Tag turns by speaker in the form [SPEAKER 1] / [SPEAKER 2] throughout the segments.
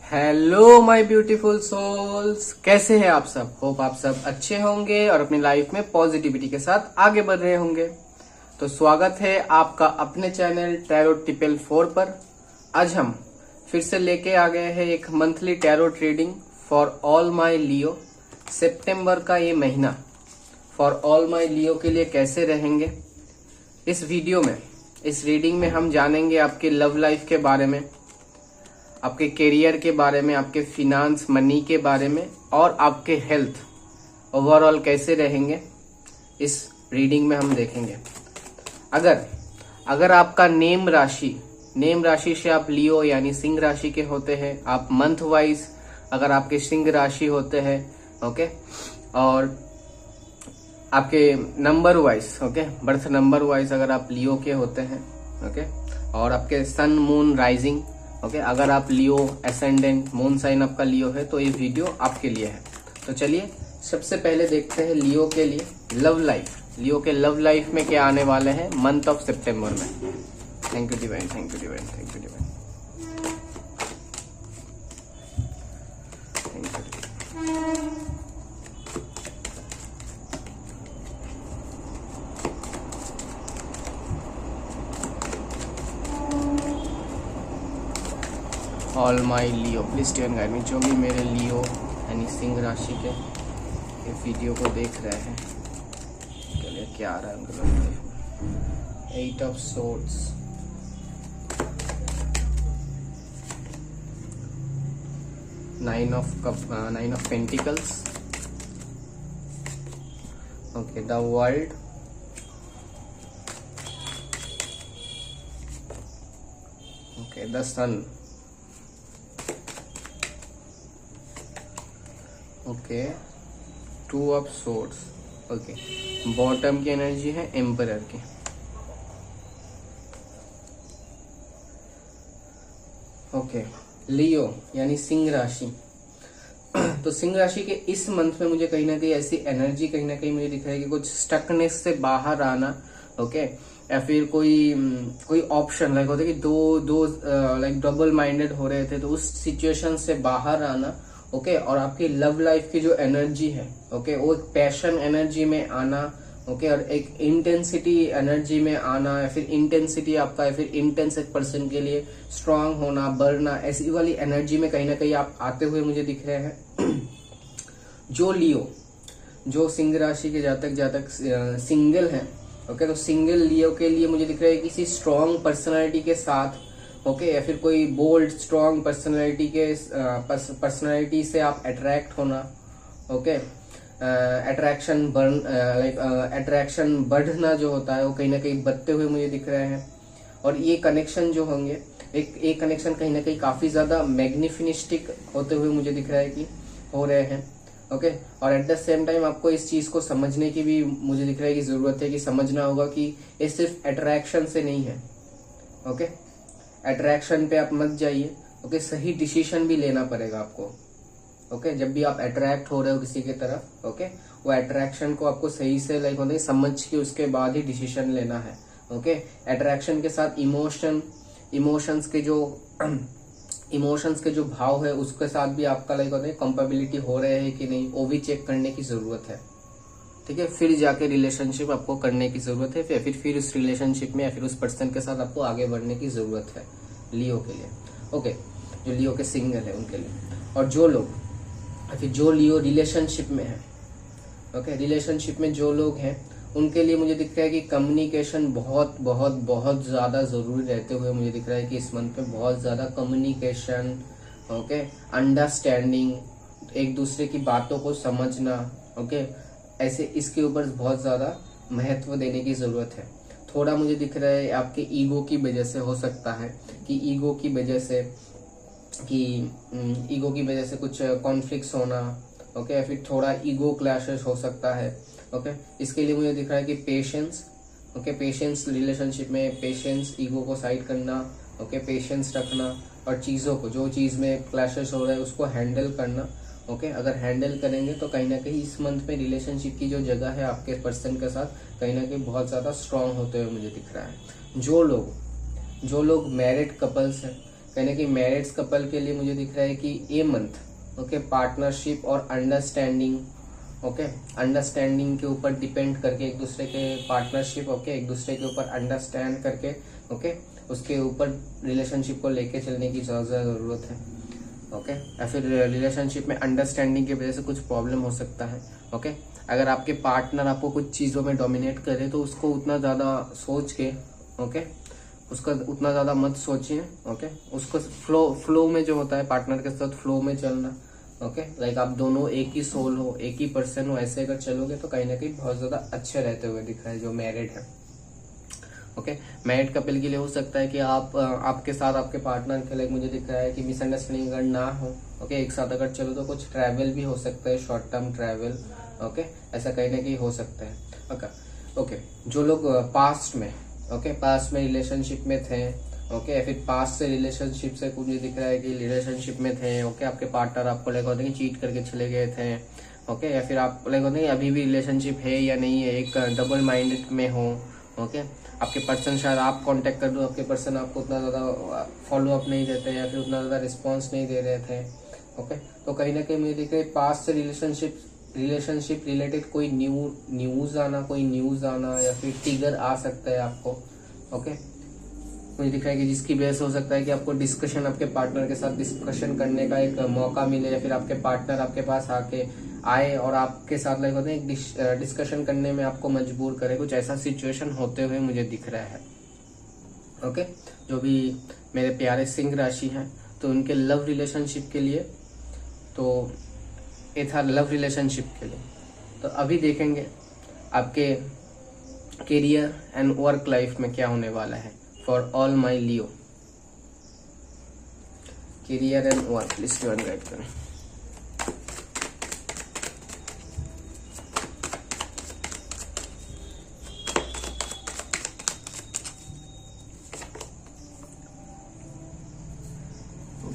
[SPEAKER 1] Hello my beautiful souls, कैसे हैं आप सब। होप आप सब अच्छे होंगे और अपनी लाइफ में पॉजिटिविटी के साथ आगे बढ़ रहे होंगे। तो स्वागत है आपका अपने चैनल टैरो टिपल 4 पर। आज हम फिर से लेके आ गए हैं एक monthly tarot reading for all my Leo. सितंबर का ये महीना फॉर ऑल माय लियो के लिए कैसे रहेंगे, इस वीडियो में, इस रीडिंग में हम जानेंगे आपके लव लाइफ के बारे में, आपके करियर के बारे में, आपके फिनांस मनी के बारे में और आपके हेल्थ ओवरऑल कैसे रहेंगे, इस रीडिंग में हम देखेंगे। अगर आपका नेम राशि से आप लियो यानी सिंह राशि के होते हैं, आप मंथ वाइज अगर आपके सिंह राशि होते हैं, ओके, और आपके number wise, okay, birth number wise अगर आप लियो के होते हैं, ओके, और आपके सन मून राइजिंग, ओके, अगर आप लियो एसेंडेंट मून साइन आपका लियो है तो ये वीडियो आपके लिए है। तो चलिए सबसे पहले देखते हैं लियो के लिए लव लाइफ। लियो के लव लाइफ में क्या आने वाले हैं मंथ ऑफ सितंबर में। Thank you divine, thank you divine, thank you divine, thank you. All my Leo please stay and guide me. जो भी मेरे लियो यानी सिंह राशि के ये वीडियो को देख रहे हैं, के लिए क्या आ रहा है उनके लाइफ में। 8 of swords, nine of pentacles, okay, the world, okay, the sun, okay, 2 of swords, okay, bottom की एनर्जी है एम्परर की, ओके, लियो यानी सिंह राशि। तो सिंह राशि के इस मंथ में मुझे कहीं ना कहीं ऐसी एनर्जी कहीं ना कहीं मुझे दिख रहा है कि कुछ स्टकनेस से बाहर आना, ओके, या फिर कोई ऑप्शन लाइक होता है कि दो लाइक डबल माइंडेड हो रहे थे तो उस सिचुएशन से बाहर आना, ओके, और आपकी लव लाइफ की जो एनर्जी है, ओके, वो एक पैशन एनर्जी में आना, ओके, और एक इंटेंसिटी एनर्जी में आना, या फिर इंटेंसिटी आपका, या फिर इंटेंस एक पर्सन के लिए स्ट्रांग होना, बढ़ना, ऐसी वाली एनर्जी में कहीं ना कहीं आप आते हुए मुझे दिख रहे हैं। जो लियो, जो सिंह राशि के जातक सिंगल हैं, ओके, तो सिंगल लियो के लिए मुझे दिख रहा है किसी स्ट्रांग पर्सनालिटी के साथ, ओके, या फिर कोई बोल्ड स्ट्रांग पर्सनालिटी से आप अट्रैक्ट होना, ओके, अट्रैक्शन बढ़ना जो होता है वो कहीं ना कहीं बढ़ते हुए मुझे दिख रहे हैं। और ये कनेक्शन जो होंगे, एक कनेक्शन कहीं ना कहीं काफी ज्यादा मैग्निफिनिस्टिक होते हुए मुझे दिख रहा है कि हो रहे हैं, ओके, और एट द सेम टाइम आपको इस चीज को समझने की भी मुझे दिख रहा है कि जरूरत है, कि समझना होगा कि ये सिर्फ अट्रैक्शन से नहीं है, ओके, अट्रैक्शन पे आप मत जाइए, ओके, सही डिसीजन भी लेना पड़ेगा आपको, ओके, जब भी आप अट्रैक्ट हो रहे हो किसी की तरफ, ओके, वो अट्रैक्शन को आपको सही से लाइक होता है समझ के उसके बाद ही डिसीजन लेना है, ओके। अट्रैक्शन के साथ इमोशंस के जो भाव है उसके साथ भी आपका लाइक होता है कंपेबिलिटी हो रहे हैं कि नहीं, वो भी चेक करने की जरूरत है, ठीक है। फिर जाके रिलेशनशिप आपको करने की जरूरत है, फिर उस रिलेशनशिप में या फिर उस पर्सन के साथ आपको आगे बढ़ने की जरूरत है लियो के लिए, ओके, जो लियो के सिंगल है उनके लिए। और जो लियो रिलेशनशिप में है, ओके, रिलेशनशिप में जो लोग हैं उनके लिए मुझे दिख रहा है कि कम्युनिकेशन बहुत बहुत बहुत ज्यादा जरूरी रहते हुए मुझे दिख रहा है कि इस मंथ में बहुत ज्यादा कम्युनिकेशन, ओके, अंडरस्टैंडिंग, एक दूसरे की बातों को समझना, ओके, ऐसे इसके ऊपर बहुत ज्यादा महत्व देने की जरूरत है। थोड़ा मुझे दिख रहा है आपके ईगो की वजह से हो सकता है कि ईगो की वजह से कुछ कॉन्फ्लिक्ट्स होना, ओके, या फिर थोड़ा ईगो क्लैशेस हो सकता है, ओके। इसके लिए मुझे दिख रहा है कि पेशेंस, ओके, पेशेंस रिलेशनशिप में, पेशेंस, ईगो को साइड करना, ओके, पेशेंस रखना, और चीजों को, जो चीज में क्लैशेस हो रहा है उसको हैंडल करना, ओके, अगर हैंडल करेंगे तो कहीं ना कहीं इस मंथ में रिलेशनशिप की जो जगह है आपके पर्सन के साथ कहीं ना कहीं बहुत ज्यादा स्ट्रांग होते हुए मुझे दिख रहा है। जो लोग मैरिड कपल्स हैं कहीं ना कहीं मैरिड कपल के लिए मुझे दिख रहा है कि ये मंथ ओके पार्टनरशिप और अंडरस्टैंडिंग ओके अंडरस्टैंडिंग के ऊपर डिपेंड करके एक दूसरे के पार्टनरशिप ओके एक दूसरे के ऊपर अंडरस्टैंड करके ओके उसके ऊपर रिलेशनशिप को लेके चलने की जरूरत है ओके या फिर रिलेशनशिप में अंडरस्टैंडिंग की वजह से कुछ प्रॉब्लम हो सकता है ओके अगर आपके पार्टनर आपको कुछ चीज़ों में डोमिनेट करे तो उसको उतना ज़्यादा सोच के ओके उसका उतना ज़्यादा मत सोचिए ओके उसको फ्लो में जो होता है पार्टनर के साथ फ्लो में चलना ओके लाइक आप दोनों एक ही सोल हो एक ही पर्सन हो ऐसे अगर चलोगे तो कहीं ना कहीं बहुत ज़्यादा अच्छे रहते हुए दिख रहा है जो मैरिड है ओके मैरिड कपल के लिए हो सकता है कि आप आपके साथ आपके पार्टनर के लिए मुझे दिख रहा है कि मिसअंडरस्टैंडिंग अगर ना हो ओके एक साथ अगर चलो तो कुछ ट्रैवल भी हो सकता है शॉर्ट टर्म ट्रैवल ओके ऐसा कहीं ना कहीं हो सकता है ओके जो लोग पास्ट में रिलेशनशिप में थे ओके फिर पास्ट से रिलेशनशिप से मुझे दिख रहा है कि रिलेशनशिप में थे ओके आपके पार्टनर आपको लगा होता है कि चीट करके चले गए थे ओके या फिर आप लगा होता है अभी भी रिलेशनशिप है या नहीं है एक डबल माइंडेड में हो ओके आपके पर्सन शायद आप कांटेक्ट कर दो आपके पर्सन आपको उतना ज़्यादा फॉलो अप नहीं देते या फिर उतना ज़्यादा रिस्पॉन्स नहीं दे रहे थे ओके तो कहीं ना कहीं मुझे दिख रहा है पास्ट से रिलेशनशिप रिलेटेड कोई न्यूज़ आना या फिर ट्रिगर आ सकता है आपको ओके मुझे दिख रहा है कि जिसकी वजह से हो सकता है कि आपको डिस्कशन आपके पार्टनर के साथ डिस्कशन करने का एक मौका मिले या फिर आपके पार्टनर आपके पास आए और आपके साथ लाइक होते हैं एक डिस्कशन करने में आपको मजबूर करे कुछ ऐसा सिचुएशन होते हुए मुझे दिख रहा है ओके जो भी मेरे प्यारे सिंह राशि हैं तो उनके लव रिलेशनशिप के लिए तो ये था लव रिलेशनशिप के लिए तो अभी देखेंगे आपके करियर एंड वर्क लाइफ में क्या होने वाला है for all my Leo career and work please divine guide करें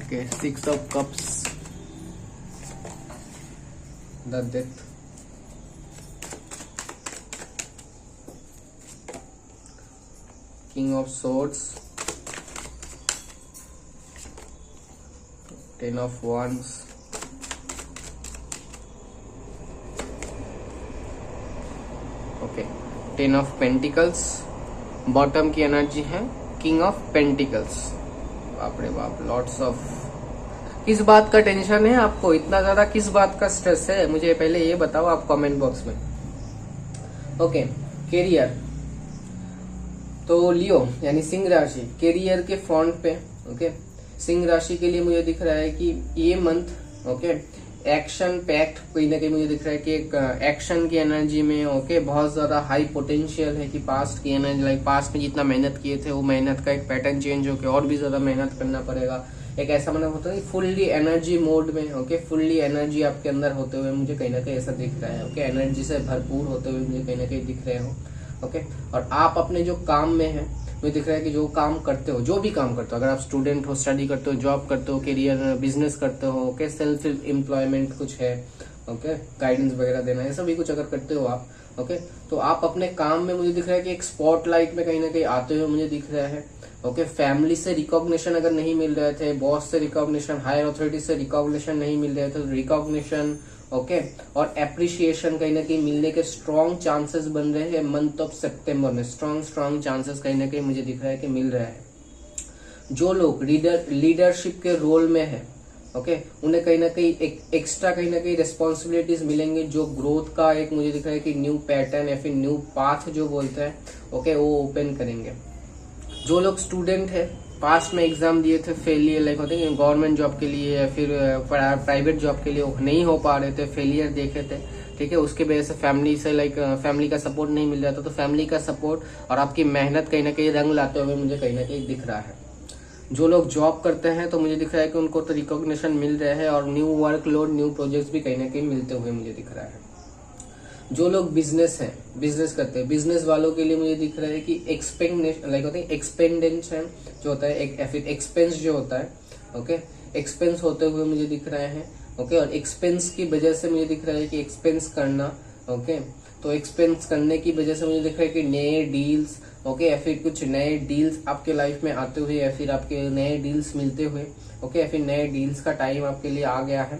[SPEAKER 1] okay 6 of cups the death king of swords 10 of wands okay 10 of pentacles bottom की एनर्जी है किंग ऑफ पेंटिकल्स बाप रे बाप लॉट्स ऑफ किस बात का टेंशन है आपको इतना ज्यादा किस बात का स्ट्रेस है मुझे पहले ये बताओ आप कमेंट बॉक्स में ओके करियर तो लियो यानी सिंह राशि करियर के फ्रंट पे ओके सिंह राशि के लिए मुझे दिख रहा है कि ये मंथ ओके एक्शन पैक्ट कहीं ना कहीं मुझे दिख रहा है कि एक एक्शन की एनर्जी में ओके बहुत ज्यादा हाई पोटेंशियल है कि पास्ट की एनर्जी लाइक पास्ट में जितना मेहनत किए थे वो मेहनत का एक पैटर्न चेंज होकर और भी ज्यादा मेहनत करना पड़ेगा एक ऐसा मतलब होता है फुल्ली एनर्जी मोड में ओके फुल्ली एनर्जी आपके अंदर होते हुए मुझे कहीं ना कहीं ऐसा दिख रहा है ओके एनर्जी से भरपूर होते हुए मुझे कहीं ना कहीं दिख रहे हो ओके और आप अपने जो काम में है मुझे दिख रहा है कि जो काम करते हो जो भी काम करते हो अगर आप स्टूडेंट हो स्टडी करते हो जॉब करते हो करियर बिजनेस करते हो ओके सेल्फ एम्प्लॉयमेंट कुछ है ओके गाइडेंस वगैरह देना है सभी कुछ अगर करते हो आप ओके तो आप अपने काम में मुझे दिख रहा है कि एक स्पॉटलाइट में कहीं ना कहीं आते हुए मुझे दिख रहा है ओके फैमिली से रिकॉग्निशन अगर नहीं मिल रहे थे बॉस से रिकॉग्निशन हायर अथॉरिटी से रिकॉग्निशन नहीं मिल रहे थे तो रिकॉग्निशन ओके और एप्रिशिएशन कहीं ना कहीं मिलने के स्ट्रॉन्ग चांसेस बन रहे हैं मंथ ऑफ सितंबर में स्ट्रॉन्ग चांसेस कहीं ना कहीं मुझे दिख रहा है कि मिल रहा है जो लोग लीडरशिप के रोल में है ओके उन्हें कहीं ना कहीं एक एक्स्ट्रा कहीं ना कहीं रिस्पॉन्सिबिलिटीज मिलेंगे जो ग्रोथ का एक मुझे दिख रहा है कि न्यू पैटर्न या फिर न्यू पाथ जो बोलते हैं ओके वो ओपन करेंगे जो लोग स्टूडेंट है पास्ट में एग्जाम दिए थे फेलियर लाइक होते हैं गवर्नमेंट जॉब के लिए या फिर प्राइवेट जॉब के लिए नहीं हो पा रहे थे फेलियर देखे थे ठीक है उसके वजह से फैमिली से लाइक फैमिली का सपोर्ट नहीं मिल रहा था तो फैमिली का सपोर्ट और आपकी मेहनत कहीं ना कहीं रंग लाते हुए मुझे कहीं ना कहीं दिख रहा है जो लोग जॉब करते हैं तो मुझे दिख रहा है कि उनको तो रिकॉग्निशन मिल रहा है और न्यू वर्कलोड न्यू प्रोजेक्ट्स भी कहीं ना कहीं मिलते हुए मुझे दिख रहा है जो लोग बिजनेस करते हैं बिजनेस वालों के लिए मुझे दिख रहा है कि लाइक होते हैं एक्सपेंडेंशन जो होता है एक एक्सपेंस जो होता है ओके एक्सपेंस होते हुए मुझे दिख रहे हैं ओके और एक्सपेंस की वजह से मुझे दिख रहा है कि एक्सपेंस करना ओके तो एक्सपेंस करने की वजह से मुझे दिख रहा है कि नए डील्स, ओके, या फिर कुछ नए डील्स आपके लाइफ में आते हुए, या फिर आपके नए डील्स मिलते हुए, ओके, या फिर नए डील्स का टाइम आपके लिए आ गया है।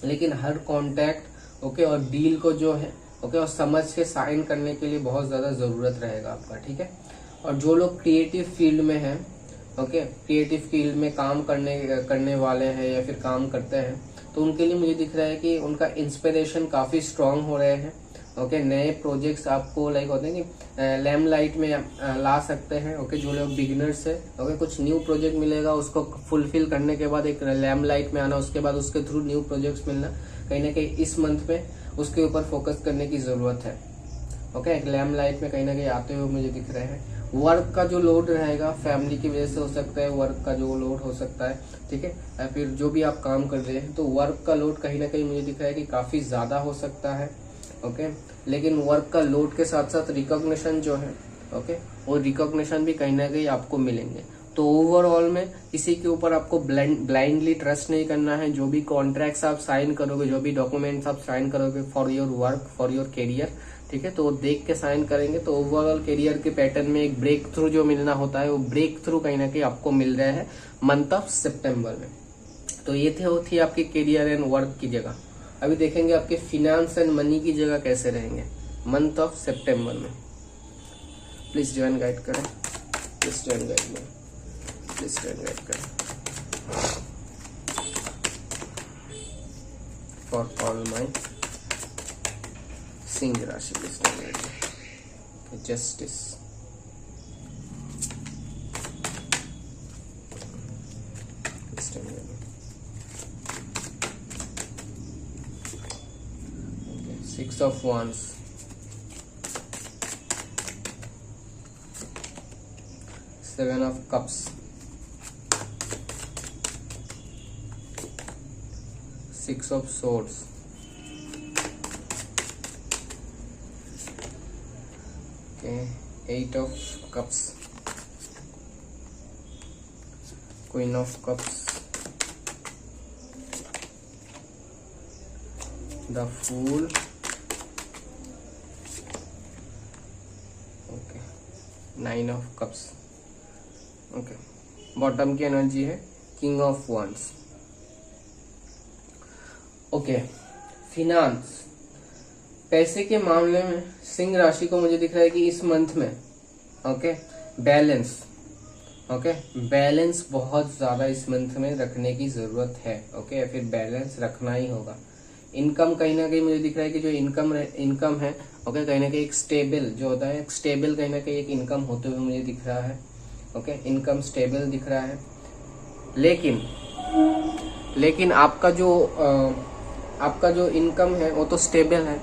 [SPEAKER 1] लेकिन हर कॉन्टैक्ट, ओके, और डील को जो है, ओके, और समझ के साइन करने के लिए बहुत ज्यादा जरूरत रहेगा आपका, ठीक है। और जो लोग क्रिएटिव फील्ड में हैं, ओके, क्रिएटिव फील्ड में काम करने वाले हैं या फिर काम करते हैं, तो उनके लिए मुझे दिख रहा है कि उनका इंस्पिरेशन काफी स्ट्रांग हो रहे हैं, ओके। नए प्रोजेक्ट्स आपको लाइक होते हैं कि लैम्पलाइट में ला सकते हैं, ओके। जो लोग बिगिनर्स है, ओके, कुछ न्यू प्रोजेक्ट मिलेगा, उसको फुलफिल करने के बाद एक लैम्पलाइट में आना, उसके बाद उसके थ्रू न्यू प्रोजेक्ट्स मिलना, कहीं ना कहीं इस मंथ में उसके ऊपर फोकस करने की जरूरत है, ओके। एक लैम्पलाइट में कहीं ना कहीं आते हुए मुझे दिख रहे हैं। वर्क का जो लोड रहेगा फैमिली की वजह से हो सकता है, वर्क का जो लोड हो सकता है, ठीक है, या फिर जो भी आप काम कर रहे हैं, तो वर्क का लोड कहीं ना कहीं मुझे दिख रहा है कि काफी ज्यादा हो सकता है, ओके। लेकिन वर्क का लोड के साथ साथ रिकॉग्निशन जो है, ओके, वो रिकॉग्निशन भी कहीं ना कहीं आपको मिलेंगे। तो ओवरऑल में किसी के ऊपर आपको ब्लाइंडली ट्रस्ट नहीं करना है। जो भी कॉन्ट्रैक्ट्स आप साइन करोगे, जो भी डॉक्यूमेंट्स आप साइन करोगे for your work, for your career, ठीक है, तो वो देख के साइन करेंगे। तो ओवरऑल करियर के पैटर्न में एक ब्रेक थ्रू जो मिलना होता है, वो ब्रेक थ्रू कहीं ना कहीं आपको मिल रहा है मंथ ऑफ सितंबर में। तो ये थी आपकी करियर एंड वर्क की जगह। अभी देखेंगे आपके फिनेंस एंड मनी की जगह कैसे रहेंगे मंथ ऑफ सितंबर में। प्लीज ज्वाइन गाइड करें, प्लीज ज्वाइन गाइड में, प्लीज ज्वाइन गाइड करें फॉर ऑल माई सिंह राशि, प्लीज ज्वाइन गाइड में। Justice, Six of Wands, Seven of Cups, Six of Swords, okay, Eight of Cups, Queen of Cups, the Fool, nine of cups, okay. Bottom की energy है king of wands, okay. Finance, पैसे के मामले में सिंह राशि को मुझे दिख रहा है कि इस मंथ में, ओके, बैलेंस, ओके, बैलेंस बहुत ज्यादा इस मंथ में रखने की जरूरत है, ओके, या फिर बैलेंस रखना ही होगा। इनकम कहीं ना कहीं मुझे दिख रहा है कि जो इनकम है, ओके, कहीं ना कहीं एक स्टेबल जो होता है, एक स्टेबल कहीं ना कहीं एक इनकम होते हुए मुझे दिख रहा है, ओके, इनकम स्टेबल दिख रहा है। लेकिन आपका जो इनकम है वो तो स्टेबल है,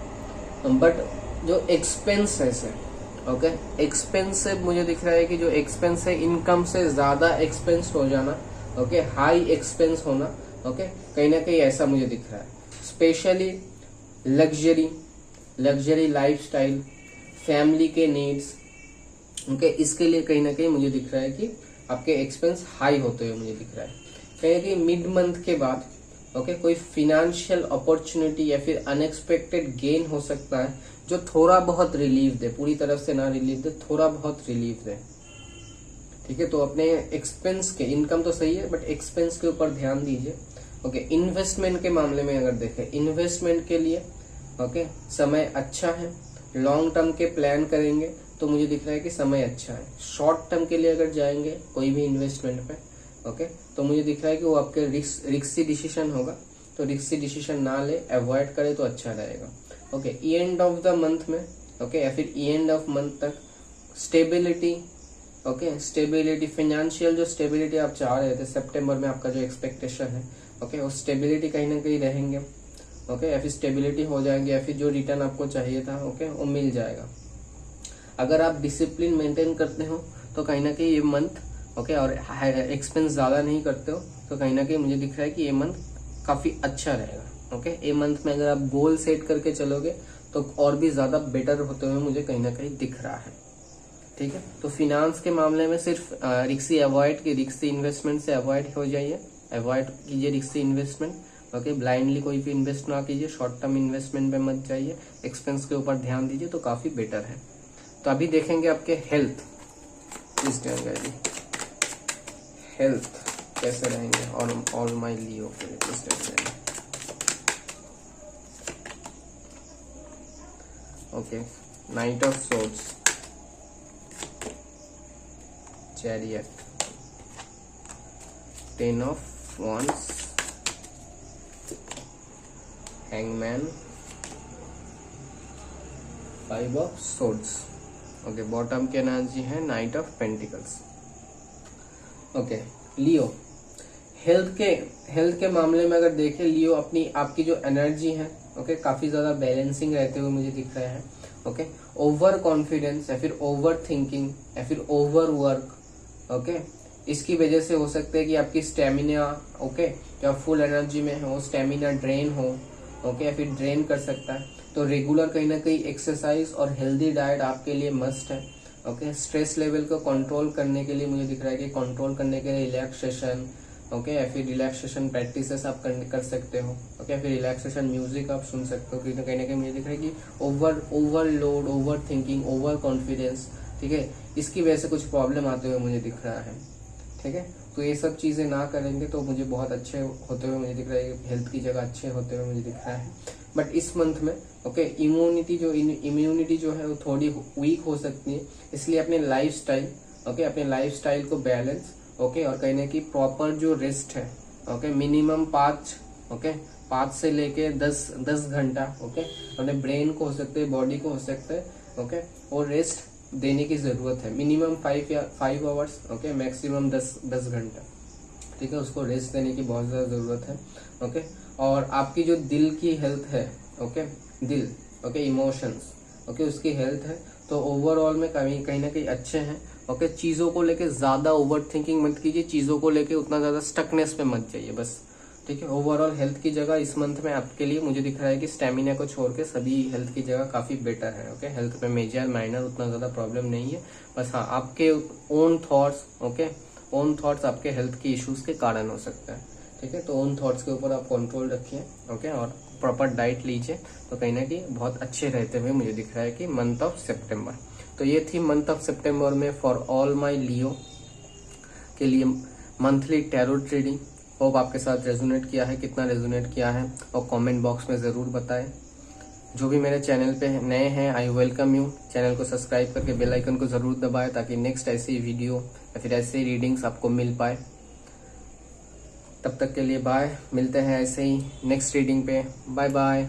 [SPEAKER 1] बट जो एक्सपेंस है सर, ओके, एक्सपेंस से मुझे दिख रहा है कि जो एक्सपेंस है इनकम से ज्यादा एक्सपेंस हो जाना, ओके, हाई एक्सपेंस होना, ओके, कहीं ना कहीं ऐसा मुझे दिख रहा है। स्पेशली लग्जरी लाइफस्टाइल, फैमिली के नीड्स, ओके, इसके लिए कहीं ना कहीं मुझे दिख रहा है कि आपके एक्सपेंस हाई होते हुए मुझे दिख रहा है। कहीं ना कहीं मिड मंथ के बाद, ओके, कोई फिनेंशियल अपॉर्चुनिटी या फिर अनएक्सपेक्टेड गेन हो सकता है जो थोड़ा बहुत रिलीफ दे, पूरी तरफ से ना रिलीफ दे, थोड़ा बहुत रिलीफ दे, ठीक है। तो अपने एक्सपेंस के, इनकम तो सही है बट एक्सपेंस के ऊपर ध्यान दीजिए, ओके। इन्वेस्टमेंट के मामले में अगर देखें, इन्वेस्टमेंट के लिए, ओके, समय अच्छा है। लॉन्ग टर्म के प्लान करेंगे तो मुझे दिख रहा है कि समय अच्छा है। शॉर्ट टर्म के लिए अगर जाएंगे कोई भी इन्वेस्टमेंट पे, ओके, तो मुझे दिख रहा है कि वो आपके रिस्की डिसीजन होगा, तो रिस्की डिसीजन ना ले, अवॉइड करे तो अच्छा रहेगा, okay. End of the month में, ओके, या फिर एंड ऑफ मंथ तक स्टेबिलिटी, ओके, स्टेबिलिटी, फाइनेंशियल जो स्टेबिलिटी आप चाह रहे थे सितंबर में, आपका जो एक्सपेक्टेशन है, ओके, वो स्टेबिलिटी कहीं ना कहीं रहेंगे, ओके, या फिर स्टेबिलिटी हो जाएंगे, या फिर जो रिटर्न आपको चाहिए था, ओके, वो मिल जाएगा। अगर आप डिसिप्लिन मेंटेन करते हो तो कहीं ना कहीं ये मंथ, ओके, और एक्सपेंस ज्यादा नहीं करते हो तो कहीं ना कहीं मुझे दिख रहा है कि ये मंथ काफी अच्छा रहेगा, ओके। ये मंथ में अगर आप गोल सेट करके चलोगे तो और भी ज्यादा बेटर होते हुए मुझे कहीं ना कहीं दिख रहा है, ठीक है। तो फिनांस के मामले में सिर्फ रिक्सी इन्वेस्टमेंट से अवॉइड हो जाइए, अवॉइड कीजिए रिक्सी इन्वेस्टमेंट, ओके, ब्लाइंडली कोई भी इन्वेस्ट ना कीजिए, शॉर्ट टर्म इन्वेस्टमेंट पे मत जाइए, एक्सपेंस के ऊपर ध्यान दीजिए तो काफी बेटर है। तो अभी देखेंगे आपके हेल्थ, हेल्थ कैसे रहेंगे और ऑल माई लियो के लिए। Okay, night of swords, chariot, 10 of wands, hangman, 5 of swords। Okay, bottom की एनर्जी है night of pentacles. Okay, Leo health के मामले में अगर देखें, लियो आपकी जो एनर्जी है, ओके, काफी ज्यादा बैलेंसिंग रहते हुए मुझे दिख रहे हैं। ओके, ओवर कॉन्फिडेंस या फिर ओवर थिंकिंग या फिर ओवर वर्क, ओके, इसकी वजह से हो सकता है कि आपकी स्टेमिना, ओके, या फुल एनर्जी में हो, स्टेमिना ड्रेन हो, ओके, या फिर ड्रेन कर सकता है। तो रेगुलर कहीं ना कहीं एक्सरसाइज और हेल्दी डाइट आपके लिए मस्ट है। ओके, स्ट्रेस लेवल को कंट्रोल करने के लिए मुझे दिख रहा है कि कंट्रोल करने के लिए रिलैक्सेशन, ओके, या फिर रिलैक्सेशन प्रैक्टिसेस आप कर सकते हो। ओके, या फिर रिलैक्सेशन म्यूजिक आप सुन सकते हो। कहीं ना कहीं मुझे दिख रहा है कि overload, over thinking, over confidence, ठीक है, इसकी वजह से कुछ प्रॉब्लम आते हुए मुझे दिख रहा है। ठीक है, तो ये सब चीजें ना करेंगे तो मुझे बहुत अच्छे होते हुए मुझे दिख रहा है, हेल्थ की जगह अच्छे होते हुए मुझे दिख रहा है। बट इस मंथ में, ओके, इम्यूनिटी जो है वो थोड़ी वीक हो सकती है, इसलिए अपने लाइफस्टाइल, ओके, अपने लाइफस्टाइल को बैलेंस, ओके, और कहीं ना कहीं प्रॉपर जो रेस्ट है, ओके, मिनिमम 5 से लेके 10 घंटा, ओके, अपने ब्रेन को हो सकते है, बॉडी को हो सकता है, ओके, और रेस्ट देने की जरूरत है। मिनिमम 5 आवर्स, ओके, मैक्सिमम 10 घंटा, ठीक है, उसको रेस्ट देने की बहुत ज्यादा जरूरत है। ओके, और आपकी जो दिल की हेल्थ है, ओके, दिल, ओके, इमोशंस, ओके, उसकी हेल्थ है तो ओवरऑल में कहीं ना कहीं अच्छे हैं। ओके, चीजों को लेके ज्यादा ओवर थिंकिंग मत कीजिए, चीजों को लेके उतना ज्यादा स्टकनेस पे मत जाइए बस। ठीक है, ओवरऑल हेल्थ की जगह इस मंथ में आपके लिए मुझे दिख रहा है कि स्टेमिना को छोड़ के सभी हेल्थ की जगह काफी बेटर है। ओके, हेल्थ पे मेजर माइनर उतना ज्यादा प्रॉब्लम नहीं है, बस हाँ आपके own thoughts, okay, own thoughts आपके हेल्थ की इश्यूज के कारण हो सकता है। ठीक है, तो ओन थॉट्स के ऊपर आप कंट्रोल रखिए, ओके, और प्रॉपर डाइट लीजिए तो कहीं ना कहीं बहुत अच्छे रहते हुए मुझे दिख रहा है कि मंथ ऑफ सितंबर। तो ये थी मंथ ऑफ सितंबर में फॉर ऑल माई लियो के लिए मंथली टैरो ट्रीडिंग। होप आपके साथ रेजोनेट किया है, कितना रेजोनेट किया है और कमेंट बॉक्स में जरूर बताएं। जो भी मेरे चैनल पे नए हैं, आई वेलकम यू। चैनल को सब्सक्राइब करके बेल आइकन को जरूर दबाएं ताकि नेक्स्ट ऐसी वीडियो या फिर ऐसे रीडिंग्स आपको मिल पाए। तब तक के लिए बाय, मिलते हैं ऐसे ही नेक्स्ट रीडिंग पे। Bye bye.